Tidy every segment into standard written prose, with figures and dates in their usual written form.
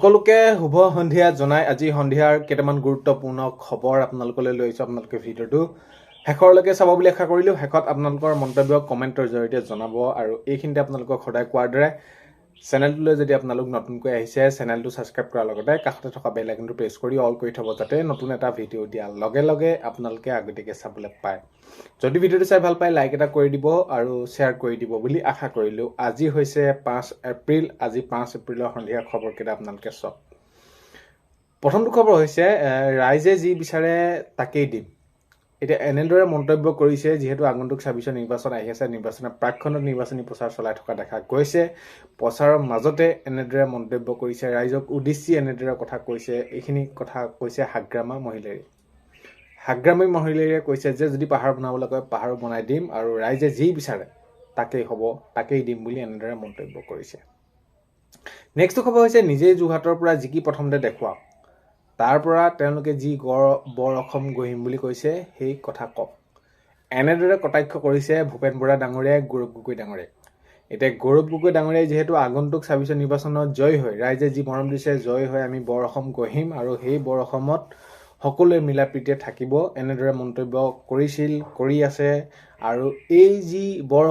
সকলোকে শুভ সন্ধিয়া জনাই আজি সন্ধিয়াৰ কেইটামান গুৰুত্বপূৰ্ণ খবৰ আপোনালোকলৈ লৈ আহিছোঁ। আপোনালোকে ভিডিঅ'টো শেষৰলৈকে চাব বুলি আশা কৰিলোঁ। শেষত আপোনালোকৰ মন্তব্য কমেণ্টৰ জৰিয়তে জনাব আৰু এইখিনিতে আপোনালোকক সদায় কোৱাৰ দৰে চেনেলটোলৈ যদি আপোনালোক নতুনকৈ আহিছে চেনেলটো ছাবস্ক্ৰাইব কৰাৰ লগতে কাষতে থকা বেল আইকনটো প্ৰেছ কৰি অল কৰি থ'ব যাতে নতুন এটা ভিডিঅ' দিয়াৰ লগে লগে আপোনালোকে আগতীয়াকৈ চাবলৈ পায়। যদি ভিডিঅ'টো চাই ভাল পায় লাইক এটা কৰি দিব আৰু শ্বেয়াৰ কৰি দিব বুলি আশা কৰিলোঁ। আজি হৈছে 5 এপ্ৰিল। আজি 5 এপ্ৰিলৰ সন্ধিয়াৰ খবৰকেইটা আপোনালোকে চাওক। প্ৰথমটো খবৰ হৈছে ৰাইজে যি বিচাৰে তাকেই দিম। এতিয়া এনেদৰে মন্তব্য কৰিছে যিহেতু আগন্তুক 26 নিৰ্বাচন আহি আছে। নিৰ্বাচনৰ প্ৰাকখনত নিৰ্বাচনী প্ৰচাৰ চলাই থকা দেখা গৈছে। প্ৰচাৰৰ মাজতে এনেদৰে মন্তব্য কৰিছে, ৰাইজক উদ্দেশ্যি এনেদৰে কথা কৈছে। এইখিনি কথা কৈছে হাগ্ৰামা মহিলাৰী। হাগ্ৰামী মহিলাৰীয়ে কৈছে যে যদি পাহাৰ বনাবলৈ কয় পাহাৰো বনাই দিম আৰু ৰাইজে যি বিচাৰে তাকেই হ'ব, তাকেই দিম বুলি এনেদৰে মন্তব্য কৰিছে। নেক্সট খবৰ হৈছে নিজেই যোৰহাটৰ পৰা জিকি প্ৰথমতে দেখুৱাওক। তাৰ পৰা তেওঁলোকে যি বৰ অসম গঢ়িম বুলি কৈছে সেই কথা কওক। এনেদৰে কটাক্ষ কৰিছে ভূপেন বৰা ডাঙৰীয়াই গৌৰৱ গগৈ ডাঙৰীয়াই। এতিয়া গৌৰৱ গগৈ ডাঙৰীয়াই যিহেতু আগন্তুক 26 নিৰ্বাচনত জয় হৈ ৰাইজে যি মৰম দিছে, জয় হৈ আমি বৰ অসম গঢ়িম আৰু সেই বৰ অসমত সকলোৱে মিলা প্ৰীতিৰে থাকিব, এনেদৰে মন্তব্য কৰিছিল, কৰি আছে। আৰু এই যি বৰ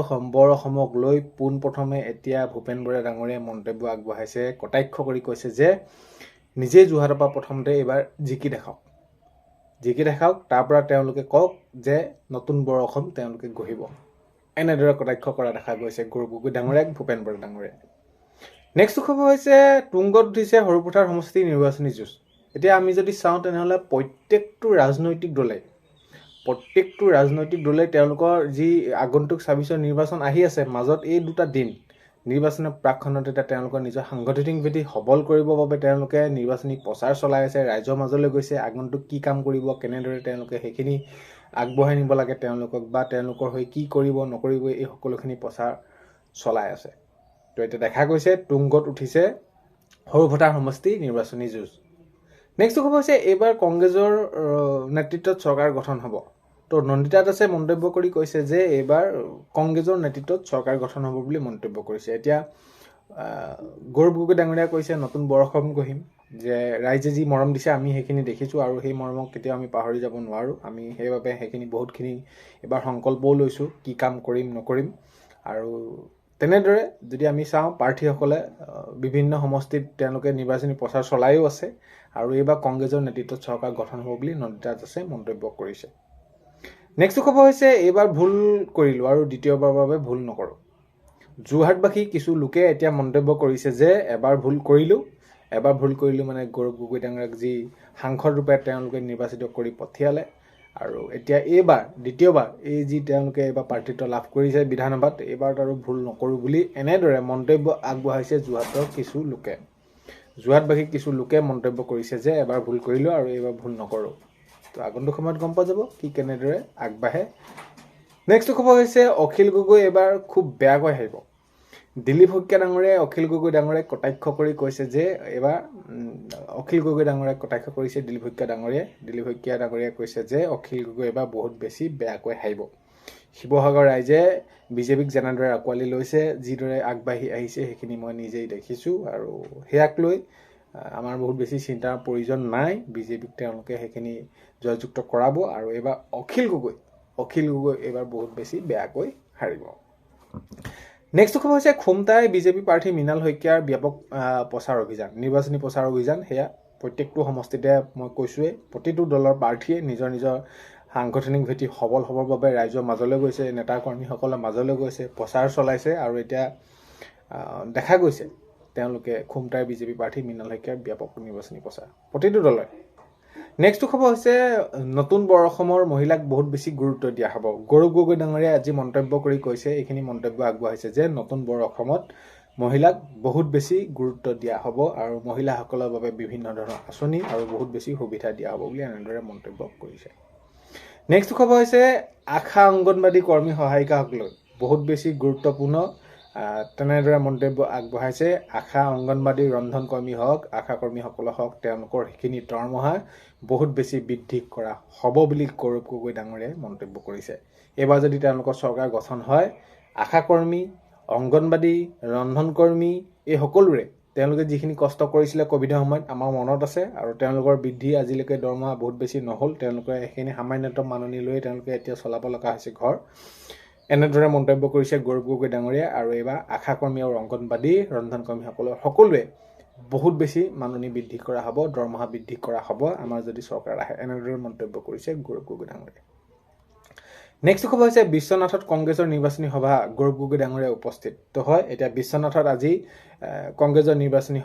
অসমক লৈ পোনপ্ৰথমে এতিয়া ভূপেন বৰা ডাঙৰীয়াই মন্তব্য আগবঢ়াইছে, কটাক্ষ কৰি কৈছে যে নিজেই যোৰহাটৰ পৰা প্ৰথমতে এইবাৰ জিকি দেখাওক, তাৰ পৰা তেওঁলোকে কওক যে নতুন বৰ অসম তেওঁলোকে গঢ়িব। এনেদৰে কটাক্ষ কৰা দেখা গৈছে গৌৰৱ গগৈ ডাঙৰীয়াক ভূপেন বৰা ডাঙৰীয়াই। নেক্সট খবৰ হৈছে তুংগত উঠিছে সৰুপথাৰ সমষ্টিৰ নিৰ্বাচনী যুঁজ। এতিয়া আমি যদি চাওঁ তেনেহ'লে প্ৰত্যেকটো ৰাজনৈতিক দলে তেওঁলোকৰ যি আগন্তুক 26 নিৰ্বাচন আহি আছে, মাজত এই দুটা দিন নিৰ্বাচনৰ প্ৰাকখনত এতিয়া তেওঁলোকৰ নিজৰ সাংগঠনিক ভেটি সবল কৰিবৰ বাবে তেওঁলোকে নিৰ্বাচনী প্ৰচাৰ চলাই আছে, ৰাইজৰ মাজলৈ গৈছে। আগন্তুক কি কাম কৰিব, কেনেদৰে তেওঁলোকে সেইখিনি আগবঢ়াই নিব লাগে তেওঁলোকক, বা তেওঁলোকৰ হৈ কি কৰিব নকৰিব, এই সকলোখিনি প্ৰচাৰ চলাই আছে। তো এতিয়া দেখা গৈছে তুংগত উঠিছে সৰুপথাৰ সমষ্টি নিৰ্বাচনী যুঁজ। নেক্সট খবৰ হৈছে এইবাৰ কংগ্ৰেছৰ নেতৃত্বত চৰকাৰ গঠন হ'ব। তো নন্দিতা দাসে মন্তব্য কৰি কৈছে যে এইবাৰ কংগ্ৰেছৰ নেতৃত্বত চৰকাৰ গঠন হ'ব বুলি মন্তব্য কৰিছে। এতিয়া গৌৰৱ গগৈ ডাঙৰীয়াই কৈছে নতুন বৰ অসম গঢ়িম, যে ৰাইজে যি মৰম দিছে আমি সেইখিনি দেখিছোঁ আৰু সেই মৰমক কেতিয়াও আমি পাহৰি যাব নোৱাৰোঁ। আমি সেইবাবে সেইখিনি বহুতখিনি এইবাৰ সংকল্পও লৈছোঁ কি কাম কৰিম নকৰিম। আৰু তেনেদৰে যদি আমি চাওঁ প্ৰাৰ্থীসকলে বিভিন্ন সমষ্টিত তেওঁলোকে নিৰ্বাচনী প্ৰচাৰ চলাইও আছে আৰু এইবাৰ কংগ্ৰেছৰ নেতৃত্বত চৰকাৰ গঠন হ'ব বুলি নন্দিতা দাসে মন্তব্য কৰিছে। নেক্সট খবৰ হৈছে এইবাৰ ভুল কৰিলোঁ আৰু দ্বিতীয়বাৰৰ বাবে ভুল নকৰোঁ। যোৰহাটবাসী কিছু লোকে এতিয়া মন্তব্য কৰিছে যে এবাৰ ভুল কৰিলোঁ মানে গৌৰৱ গগৈ ডাঙৰীয়াক যি সাংসদ ৰূপে তেওঁলোকে নিৰ্বাচিত কৰি পঠিয়ালে আৰু এতিয়া এইবাৰ দ্বিতীয়বাৰ এই যি তেওঁলোকে এইবাৰ প্ৰাৰ্থিত্ব লাভ কৰিছে বিধানসভাত, এইবাৰত আৰু ভুল নকৰোঁ বুলি এনেদৰে মন্তব্য আগবঢ়াইছে যোৰহাটবাসী কিছু লোকে মন্তব্য কৰিছে যে এবাৰ ভুল কৰিলোঁ আৰু এইবাৰ ভুল নকৰোঁ। তো আগন্তুক সময়ত গম পোৱা যাব কি কেনেদৰে আগবাঢ়ে। নেক্সট খবৰ হৈছে অখিল গগৈ এইবাৰ খুব বেয়াকৈ হাৰিব। দিলীপ শইকীয়া ডাঙৰীয়াই অখিল গগৈ ডাঙৰীয়াক কটাক্ষ কৰি কৈছে যে এইবাৰ অখিল গগৈ ডাঙৰীয়াক কটাক্ষ কৰিছে দিলীপ শইকীয়া ডাঙৰীয়াই কৈছে যে অখিল গগৈ এইবাৰ বহুত বেছি বেয়াকৈ হাৰিব। শিৱসাগৰ ৰাইজে বিজেপিক যেনেদৰে আঁকোৱালি লৈছে, যিদৰে আগবাঢ়ি আহিছে সেইখিনি মই নিজেই দেখিছোঁ আৰু সেয়াক লৈ আমাৰ বহুত বেছি চিন্তাৰ প্ৰয়োজন নাই। বিজেপিক তেওঁলোকে সেইখিনি জয়যুক্ত কৰাব আৰু এইবাৰ অখিল গগৈ এইবাৰ বহুত বেছি বেয়াকৈ হাৰিব। নেক্সট খবৰ হৈছে খুমটাই বিজেপি প্ৰাৰ্থী মৃণাল শইকীয়াৰ ব্যাপক প্ৰচাৰ অভিযান, নিৰ্বাচনী প্ৰচাৰ অভিযান। সেয়া প্ৰত্যেকটো সমষ্টিতে মই কৈছোঁৱেই, প্ৰতিটো দলৰ প্ৰাৰ্থীয়ে নিজৰ সাংগঠনিক ভেটি সবল হ'বৰ বাবে ৰাইজৰ মাজলৈ গৈছে, নেতা কৰ্মীসকলৰ মাজলৈ গৈছে, প্ৰচাৰ চলাইছে আৰু এতিয়া দেখা গৈছে তেওঁলোকে খুমটাই বিজেপি প্ৰাৰ্থী মৃণাল শইকীয়াৰ ব্যাপক নিৰ্বাচনী প্ৰচাৰ প্ৰতিটো দলৰে। নেক্সট খবৰ হৈছে নতুন বৰ অসমৰ মহিলাক বহুত বেছি গুৰুত্ব দিয়া হ'ব। গৌৰৱ গগৈ ডাঙৰীয়াই আজি মন্তব্য কৰি কৈছে, এইখিনি মন্তব্য আগবঢ়াইছে যে নতুন বৰ অসমত মহিলাক বহুত বেছি গুৰুত্ব দিয়া হ'ব আৰু মহিলাসকলৰ বাবে বিভিন্ন ধৰণৰ আঁচনি আৰু বহুত বেছি সুবিধা দিয়া হ'ব বুলি এনেদৰে মন্তব্য কৰিছে। নেক্সট খবৰ হৈছে আশা অংগনবাদী কৰ্মী সহায়িকাসকলক বহুত বেছি গুৰুত্বপূৰ্ণ, তেনেদৰে মন্তব্য আগবঢ়াইছে। আশা অংগনবাদী ৰন্ধন কৰ্মী হওক, আশা কৰ্মীসকলৰ হওক, তেওঁলোকৰ সেইখিনি দৰমহা বহুত বেছি বৃদ্ধি কৰা হ'ব বুলি গৌৰৱ গগৈ ডাঙৰীয়াই মন্তব্য কৰিছে। এইবাৰ যদি তেওঁলোকৰ চৰকাৰ গঠন হয়, আশা কৰ্মী, অংগনবাদী, ৰন্ধন কৰ্মী এই সকলোৰে তেওঁলোকে যিখিনি কষ্ট কৰিছিলে কোভিডৰ সময়ত আমাৰ মনত আছে আৰু তেওঁলোকৰ বৃদ্ধি আজিলৈকে দৰমহা বহুত বেছি নহ'ল তেওঁলোকে সেইখিনি সামান্যতম মাননি লৈ তেওঁলোকে এতিয়া চলাব লগা হৈছে ঘৰ এনেদৰে মন্তব্য কৰিছে গৌৰৱ গগৈ ডাঙৰীয়া আৰু এইবাৰ আশাকৰ্মী আৰু অংগনবাদী ৰন্ধন কৰ্মীসকলৰ সকলোৱে বহুত বেছি মাননি বৃদ্ধি কৰা হ'ব দৰমহা বৃদ্ধি কৰা হ'ব আমাৰ যদি চৰকাৰ আহে এনেদৰে মন্তব্য কৰিছে গৌৰৱ গগৈ ডাঙৰীয়া নেক্সট খবৰ হৈছে বিশ্বনাথত কংগ্ৰেছৰ নিৰ্বাচনী সভা গৌৰৱ গগৈ ডাঙৰীয়া উপস্থিত তো হয় এতিয়া বিশ্বনাথত আজি কংগ্ৰেছৰ নিৰ্বাচনী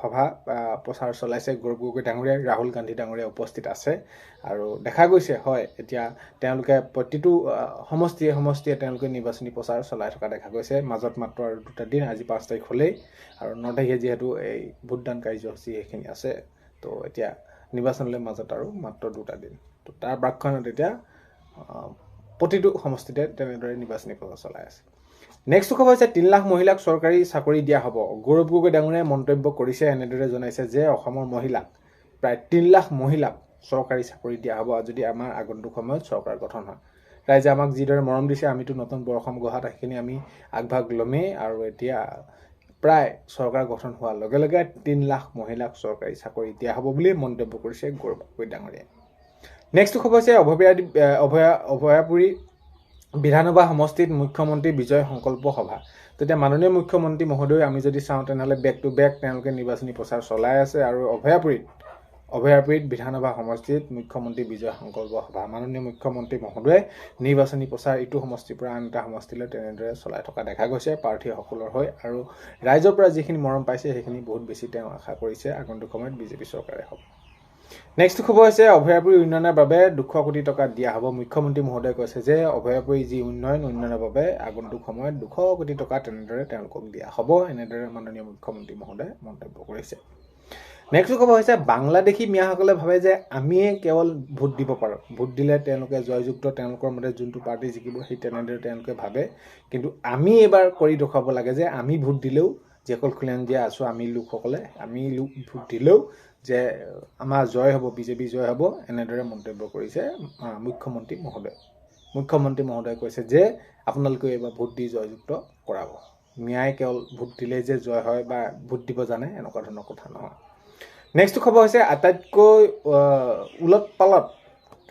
সভা প্ৰচাৰ চলাইছে গৌৰৱ গগৈ ডাঙৰীয়া ৰাহুল গান্ধী ডাঙৰীয়া উপস্থিত আছে আৰু দেখা গৈছে হয় এতিয়া তেওঁলোকে প্ৰতিটো সমষ্টিয়ে তেওঁলোকে নিৰ্বাচনী প্ৰচাৰ চলাই থকা দেখা গৈছে মাজত মাত্ৰ আৰু দুটা দিন আজি 5 তাৰিখ হ'লেই আৰু 9 তাৰিখে যিহেতু এই ভোটদান কাৰ্যসূচী সেইখিনি আছে তো এতিয়া নিৰ্বাচনলৈ মাজত আৰু মাত্ৰ দুটা দিন তো তাৰ বাক্যখনত এতিয়া প্ৰতিটো সমষ্টিতে তেনেদৰে নিৰ্বাচনী প্ৰচাৰ চলাই আছে নেক্সট খবৰ হৈছে 3 লাখ মহিলাক চৰকাৰী চাকৰি দিয়া হ'ব গৌৰৱ গগৈ ডাঙৰীয়াই মন্তব্য কৰিছে এনেদৰে জনাইছে যে অসমৰ মহিলাক প্ৰায় 3 লাখ মহিলাক চৰকাৰী চাকৰি দিয়া হ'ব যদি আমাৰ আগন্তুক সময়ত চৰকাৰ গঠন হয় ৰাইজে আমাক যিদৰে মৰম দিছে আমিতো নতুন বৰষম গঢ়াত সেইখিনি আমি আগভাগ ল'মেই আৰু এতিয়া প্ৰায় চৰকাৰ গঠন হোৱাৰ লগে লগে 3 লাখ মহিলাক চৰকাৰী চাকৰি দিয়া হ'ব বুলি মন্তব্য কৰিছে গৌৰৱ গগৈ ডাঙৰীয়াই নেক্সট খবৰ হৈছে অভয়াপুৰী বিধানসভা সমষ্টিত মুখ্যমন্ত্ৰী বিজয় সংকল্প সভা তেতিয়া মাননীয় মুখ্যমন্ত্ৰী মহোদয় আমি যদি চাওঁ তেনেহ'লে বেক টু বেক তেওঁলোকে নিৰ্বাচনী প্ৰচাৰ চলাই আছে আৰু অভয়াপুৰীত বিধানসভা সমষ্টিত মুখ্যমন্ত্ৰী বিজয় সংকল্প সভা মাননীয় মুখ্যমন্ত্ৰী মহোদয়ে নিৰ্বাচনী প্ৰচাৰ ইটো সমষ্টিৰ পৰা আন এটা সমষ্টিলৈ তেনেদৰে চলাই থকা দেখা গৈছে প্ৰাৰ্থীসকলৰ হৈ আৰু ৰাইজৰ পৰা যিখিনি মৰম পাইছে সেইখিনি বহুত বেছি তেওঁ আশা কৰিছে আগন্তুক সময়ত বিজেপি চৰকাৰে হ'ব নেক্সট খবৰ হৈছে অভয়াপুৰী উন্নয়নৰ বাবে 200 কোটি টকা দিয়া হ'ব মুখ্যমন্ত্ৰী মহোদয়ে কৈছে যে অভয়াপুৰী যি উন্নয়নৰ বাবে আগন্তুক সময়ত 200 কোটি টকা তেনেদৰে তেওঁলোকক দিয়া হ'ব এনেদৰে মাননীয় মুখ্যমন্ত্ৰী মহোদয়ে মন্তব্য কৰিছে নেক্সট খবৰ হৈছে বাংলাদেশী মিয়াসকলে ভাবে যে আমিয়ে কেৱল ভোট দিব পাৰোঁ ভোট দিলে তেওঁলোকে জয়যুক্ত তেওঁলোকৰ মতে যোনটো পাৰ্টি জিকিব সেই তেনেদৰে তেওঁলোকে ভাবে কিন্তু আমি এবাৰ কৰি দেখাব লাগে যে আমি ভোট দিলেও যেকল খুলেঞ্জিয়া আছো আমি লোকসকলে আমি ভোট দিলেও যে আমাৰ জয় হ'ব বিজেপি জয় হ'ব এনেদৰে মন্তব্য কৰিছে মুখ্যমন্ত্ৰী মহোদয়ে কৈছে যে আপোনালোকে এবাৰ ভোট দি জয়যুক্ত কৰাব মিয়াই কেৱল ভোট দিলে যে জয় হয় বা ভোট দিব জানে এনেকুৱা ধৰণৰ কথা নহয় নেক্সট খবৰ হৈছে আটাইতকৈ উলট পালট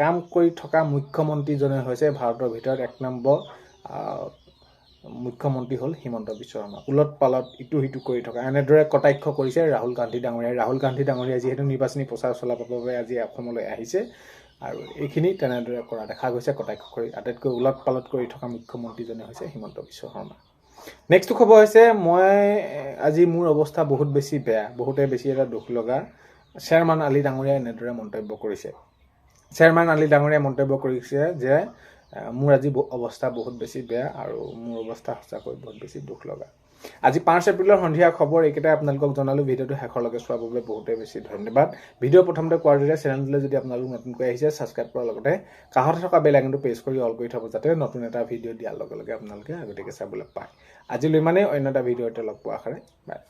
কাম কৰি থকা মুখ্যমন্ত্ৰীজনে হৈছে ভাৰতৰ ভিতৰত 1 নম্বৰ মুখ্যমন্ত্ৰী হ'ল হিমন্ত বিশ্ব শৰ্মা উলট পালট ইটো হিটো কৰি থকা এনেদৰে কটাক্ষ কৰিছে ৰাহুল গান্ধী ডাঙৰীয়াই যিহেতু নিৰ্বাচনী প্ৰচাৰ চলাবৰ বাবে আজি অসমলৈ আহিছে আৰু এইখিনি তেনেদৰে কৰা দেখা গৈছে কটাক্ষ কৰি আটাইতকৈ উলট পালট কৰি থকা মুখ্যমন্ত্ৰীজনে হৈছে হিমন্ত বিশ্ব শৰ্মা নেক্সট খবৰ হৈছে মই আজি মোৰ অৱস্থা বহুত বেছি বেয়া বহুতে বেছি এটা দুখ লগা চেয়াৰমান আলী ডাঙৰীয়াই এনেদৰে মন্তব্য কৰিছে চেয়াৰমান আলী ডাঙৰীয়াই মন্তব্য কৰিছে যে মোৰ আজি অৱস্থা বহুত বেছি বেয়া আৰু মোৰ অৱস্থা সঁচাকৈ বহুত বেছি দুখ লগা আজি 5 এপ্ৰিলৰ সন্ধিয়া খবৰ এইকেইটাই আপোনালোকক জনালো ভিডিঅ'টো শেষলৈকে চোৱাৰ বাবে বহুতে বেছি ধন্যবাদ ভিডিঅ' প্ৰথমতে কোৱাৰ দৰে চেনেলটোলৈ যদি আপোনালোক নতুনকৈ আহিছে ছাবস্ক্ৰাইব কৰাৰ লগতে কাষতে থকা বেল আইকনটো প্ৰেছ কৰি অল কৰি থব যাতে নতুন এটা ভিডিঅ' দিয়াৰ লগে লগে আপোনালোকে আগতীয়াকৈ চাবলৈ পায় আজিলৈ ইমানেই অন্য এটা ভিডিঅ'তে লগ পোৱাৰ আশাৰে বাই